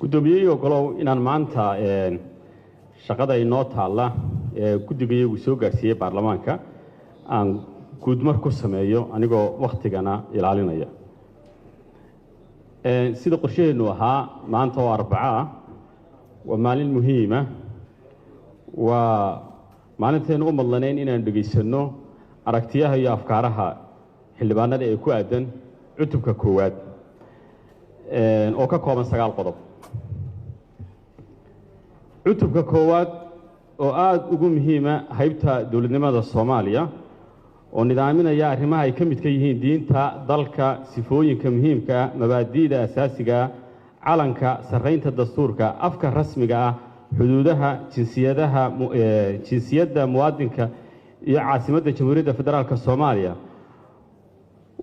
gudoomiyaha golow inaan maanta shaqada inoo taala guddiga uu soo gaarsiiyay baarlamaanka aan gudmar ku sameeyo anigoo waqtigana ilaalinaya sida qorsheenu ahaa maanta oo Arbaca waa maalin muhiim ah waa maalinteenu u madlaneyn inaan dhageysano aragtiyaha iyo afkaaraha xildhibaanada ee ku aadan cutubka koowaad oo ka kooban 9 qodob cutubka koowaad oo aad ugu muhiima haybta dawladnimada Soomaaliya oo nidaaminaya arrimaha ay ka mid ka yihiin diinta dalka sifooyinka muhiimka mabaadi'da asaasiga calanka sareynta dastuurka afka rasmiga ah xuduudaha jinsiyadda muwaadinka iyo caasimadda Jamhuuriyadda Federaalka Soomaaliya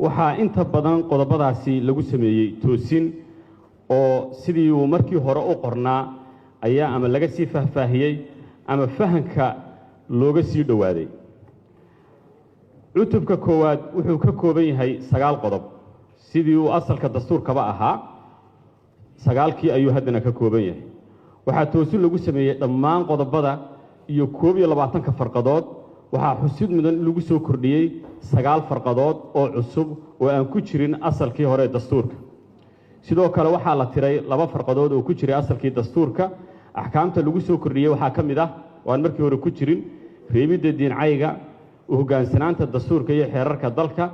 waxaa inta badan qodobadaasi lagu sameeyay toosin oo sidii uu markii hore u qornaa ayaa ama laga sii faahfaahiyay ama fahanka looga sii dhawaaday cutubka koowaad wuxuu ka kooban yahay 9 qodob sidii uu asalka dastuurkaba ahaa 9kii ayuu haddana ka kooban yahay waxaa toosin lagu sameeyay dhammaan qodobada iyo 22 farqadood waxaa xusid mudan lagu soo kordhiyay 9 farqadood oo cusub oo aan ku jirin asalkii hore dastuurka sidoo kale waxaa la tiray 2 farqadood oo ku jiray asalkii dastuurka axkaamta lagu soo kordhiyay waxaa ka mid ah waan markii hore ku jirin reebidda diincayga hogaansanaanta dastuurka iyo xeerarka dalka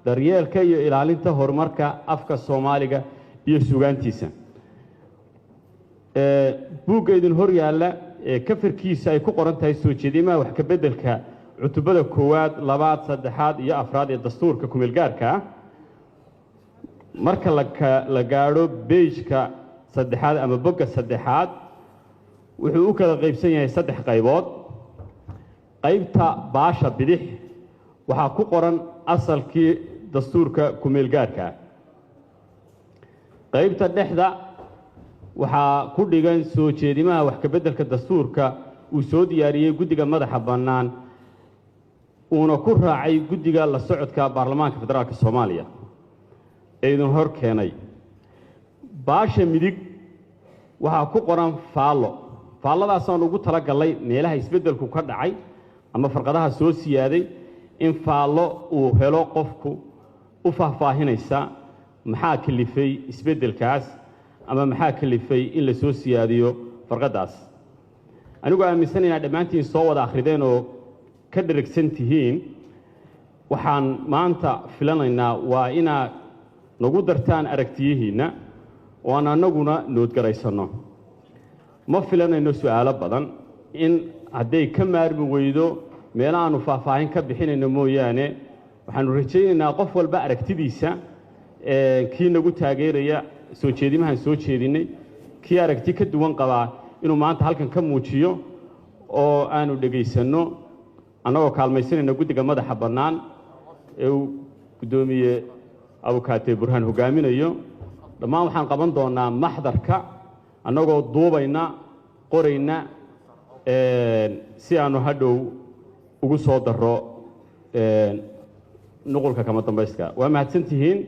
daryeelka iyo ilaalinta horumarka afka Soomaaliga iyo suugaantiisa buugeedin hor yaala ka firkiisa ay ku qoran tahay soo jeedimaha wax ka bedelka cutubada koowaad labaad saddexaad iyo afraad ee dastuurka kumeel gaarka marka la gaaro page-ka saddexaad ama bogga saddexaad wuxuu u kala qaybsan yahay 3 qaybood qaybta baasha bidix waxaa ku qoran asalkii dastuurka kumeel gaarka qaybta dhexda waxaa ku dhigan soo jeedimaha wax ka bedelka dastuurka uu soo diyaariyay guddiga madaxa bannaan uuna ku raacay guddiga la socodka baarlamaanka federaalka Soomaaliya eedan hor keenay baasha midig waxaa ku qoran faalladaas aan ugu tala galay meelaha isbedelku ka dhacay ama farqadaha soo siyaaday in faallo uu helo qofku u faahfaahinaysa maxaa kalifay isbedelkaas ama maxaa kalifay in la soo siyaadiyo farqadaas anigu aaminsan inaan dhammaantiin soo wada akhrideen oo ka dheragsan tihiin waxaan maanta filanaynaa waa inaad nagu dartaan aragtiyihiinna oo aan annaguna noodgaraysano ma filanayno su'aalo badan in hadday ka maarmi weydo meelaanu faahfaahin ka bixinayno mooyaane waxaanu rajaynaynaa qof walba aragtidiisa kii nagu taageeraya soo jeedimahan soo jeedinay kii aragti ka duwan qabaa inuu maanta halkan ka muujiyo oo aanu dhageysano annagoo kaalmaysanayna guddiga madaxa bannaan ee uu gudoomiye abukaate burhaan hogaaminayo dhammaan waxaan qaban doonaa maxdarka annagoo duubayna qorayna si aanu hadhow ugu soo daro nuqulka kama dambayska waa mahadsantihiin